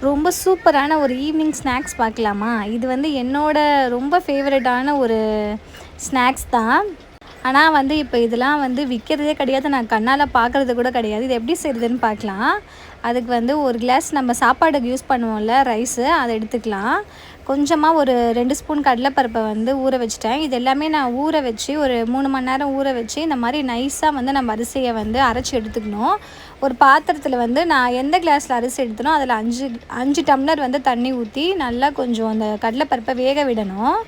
ரொம்ப சூப்பரான ஒரு ஈவினிங் ஸ்நாக்ஸ் பார்க்கலாமா? இது வந்து என்னோட ரொம்ப ஃபேவரட்டான ஒரு ஸ்நாக்ஸ் தான். ஆனால் வந்து இப்போ இதெல்லாம் வந்து விற்கிறதே கிடையாது. நான் கண்ணால் பார்க்குறது கூட கிடையாது. இது எப்படி செய்கிறதுன்னு பார்க்கலாம். அதுக்கு வந்து ஒரு கிளாஸ் நம்ம சாப்பாடுக்கு யூஸ் பண்ணுவோம்ல ரைஸு, அதை எடுத்துக்கலாம். கொஞ்சமாக ஒரு 2 ஸ்பூன் கடலைப்பருப்பை வந்து ஊற வச்சுட்டேன். இது எல்லாமே நான் ஊற வச்சு ஒரு 3 மணி நேரம் ஊற வச்சு இந்த மாதிரி நைஸாக வந்து நம்ம அரிசியை வந்து அரைச்சி எடுத்துக்கணும். ஒரு பாத்திரத்தில் வந்து நான் எந்த கிளாஸில் அரிசி எடுத்தனோ அதில் 5 டம்ளர் வந்து தண்ணி ஊற்றி நல்லா கொஞ்சம் அந்த கடலைப்பருப்பை வேக விடணும்.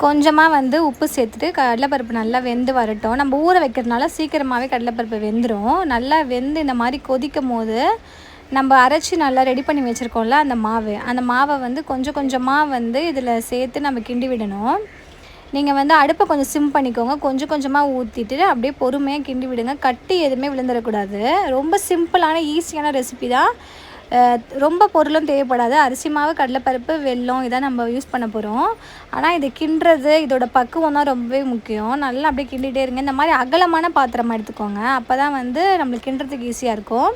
கொஞ்சமாக வந்து உப்பு சேர்த்துட்டு கடலைப்பருப்பு நல்லா வெந்து வரட்டும். நம்ம ஊற வைக்கிறதுனால சீக்கிரமாகவே கடலைப்பருப்பு வெந்துடும். நல்லா வெந்து இந்த மாதிரி கொதிக்கும் போது நம்ம அரைச்சி நல்லா ரெடி பண்ணி வச்சுருக்கோம்ல அந்த மாவை வந்து கொஞ்சம் கொஞ்சமாக வந்து இதில் சேர்த்து நம்ம கிண்டி விடணும். நீங்கள் வந்து அடுப்பை கொஞ்சம் சிம் பண்ணிக்கோங்க. கொஞ்சம் கொஞ்சமாக ஊற்றிட்டு அப்படியே பொறுமையாக கிண்டி விடுங்க. கட்டி எதுவுமே விழுந்துடக்கூடாது. ரொம்ப சிம்பிளான ஈஸியான ரெசிபி தான். ரொம்ப பொருளும் தேவைப்படாது. அரிசி மாவு, கடலைப்பருப்பு, வெல்லம் இதான் நம்ம யூஸ் பண்ண போகிறோம். ஆனால் இது கிண்டுறது, இதோட பக்குவம் தான் ரொம்பவே முக்கியம். நல்லா அப்படியே கிண்டிகிட்டே இருங்க. இந்த மாதிரி அகலமான பாத்திரமாக எடுத்துக்கோங்க. அப்போ தான் வந்து நம்மளுக்கு கிண்டுறதுக்கு ஈஸியாக இருக்கும்.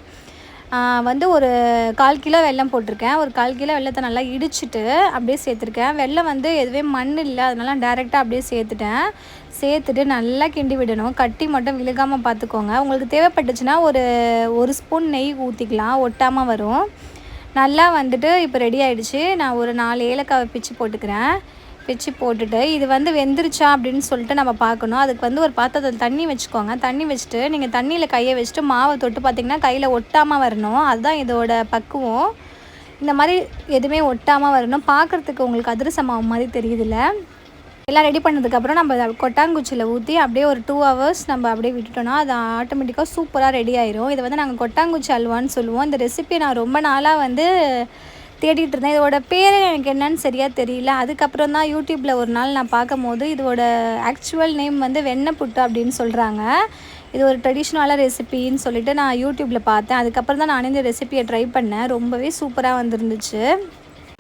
வந்து ஒரு 1/4 கிலோ வெல்லம் போட்டிருக்கேன். ஒரு 1/4 கிலோ வெல்லத்தை நல்லா இடிச்சிட்டு அப்படியே சேர்த்துருக்கேன். வெல்லம் வந்து எதுவே மண் இல்லை, அதனால டேரெக்டாக அப்படியே சேர்த்துட்டு நல்லா கிண்டி விடணும். கட்டி மட்டும் விழுகாமல் பார்த்துக்கோங்க. உங்களுக்கு தேவைப்பட்டுச்சுன்னா ஒரு ஸ்பூன் நெய் ஊற்றிக்கலாம், ஒட்டாமல் வரும். நல்லா வந்துட்டு இப்போ ரெடி ஆகிடுச்சு. நான் ஒரு 4 ஏலக்காவை பிச்சு போட்டுட்டு இது வந்து வெந்துருச்சா அப்படின்னு சொல்லிட்டு நம்ம பார்க்கணும். அதுக்கு வந்து ஒரு பாத்திரத்தில் தண்ணி வச்சுக்கோங்க. தண்ணி வச்சுட்டு நீங்கள் தண்ணியில் கையை வச்சுட்டு மாவை தொட்டு பார்த்திங்கன்னா கையில் ஒட்டாமல் வரணும். அதுதான் இதோட பக்குவம். இந்த மாதிரி எதுவுமே ஒட்டாமல் வரணும். பார்க்குறதுக்கு உங்களுக்கு அதிரசம் மாவு மாதிரி தெரியுதுல்ல. எல்லாம் ரெடி பண்ணதுக்கப்புறம் நம்ம கொட்டாங்குச்சியில் ஊற்றி அப்படியே ஒரு 2 ஹவர்ஸ் நம்ம அப்படியே விட்டுட்டோன்னா அது ஆட்டோமேட்டிக்காக சூப்பராக ரெடி ஆயிரும். இதை வந்து நாங்கள் கொட்டாங்குச்சி அல்வான்னு சொல்லுவோம். இந்த ரெசிபியை நான் ரொம்ப நாளாக வந்து தேடிட்டு இருந்தேன். இதோட பேர் எனக்கு என்னன்னு சரியாக தெரியல. அதுக்கப்புறம் தான் யூடியூப்பில் ஒரு நாள் நான் பார்க்கும்போது இதோட ஆக்சுவல் நேம் வந்து வெண்ணெய் புட்டு அப்படின்னு சொல்கிறாங்க. இது ஒரு ட்ரெடிஷ்னலான ரெசிபின்னு சொல்லிட்டு நான் யூடியூப்பில் பார்த்தேன். அதுக்கப்புறம் தான் நானே இந்த ரெசிபியை ட்ரை பண்ணேன். ரொம்பவே சூப்பராக வந்துருந்துச்சு.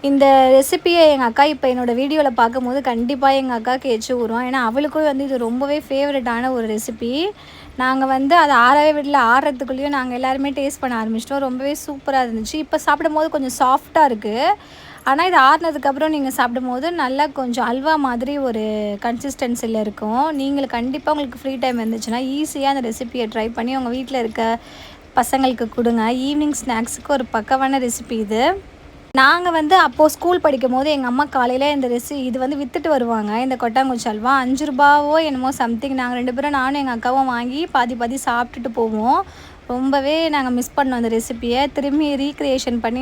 இந்த ரெசிபியை எங்கள் அக்கா இப்போ என்னோடய வீடியோவில் பார்க்கும்போது கண்டிப்பாக எங்கள் அக்காவுக்கு எச்சு ஊறும். ஏன்னா அவளுக்கும் வந்து இது ரொம்பவே ஃபேவரட்டான ஒரு ரெசிபி. நாங்கள் வந்து அதை ஆறவே விடல. ஆறுறதுக்குள்ளேயும் நாங்கள் எல்லாருமே டேஸ்ட் பண்ண ஆரம்பிச்சிட்டோம். ரொம்பவே சூப்பராக இருந்துச்சு. இப்போ சாப்பிடும்போது கொஞ்சம் சாஃப்டாக இருக்குது. ஆனால் இது ஆறுனதுக்கப்புறம் நீங்கள் சாப்பிடும்போது நல்லா கொஞ்சம் அல்வா மாதிரி ஒரு கன்சிஸ்டன்சியில் இருக்கும். நீங்கள் கண்டிப்பாக உங்களுக்கு ஃப்ரீ டைம் இருந்துச்சுன்னா ஈஸியாக அந்த ரெசிபியை ட்ரை பண்ணி உங்கள் வீட்டில் இருக்க பசங்களுக்கு கொடுங்க. ஈவினிங் ஸ்நாக்ஸுக்கு ஒரு பக்கவான ரெசிபி இது. நாங்கள் வந்து அப்போது ஸ்கூல் படிக்கும் போது எங்கள் அம்மா காலையில் இது வந்து விற்றுட்டு வருவாங்க. இந்த கொட்டாங்குச்சி அல்வா 5 ரூபாவோ என்னமோ சம்திங். நாங்கள் 2 பேரும், நானும் எங்கள் அக்காவும் வாங்கி பாதி சாப்பிட்டுட்டு போவோம். ரொம்பவே நாங்கள் மிஸ் பண்ணோம் அந்த ரெசிபியை. திரும்பி ரீக்ரியேஷன் பண்ணி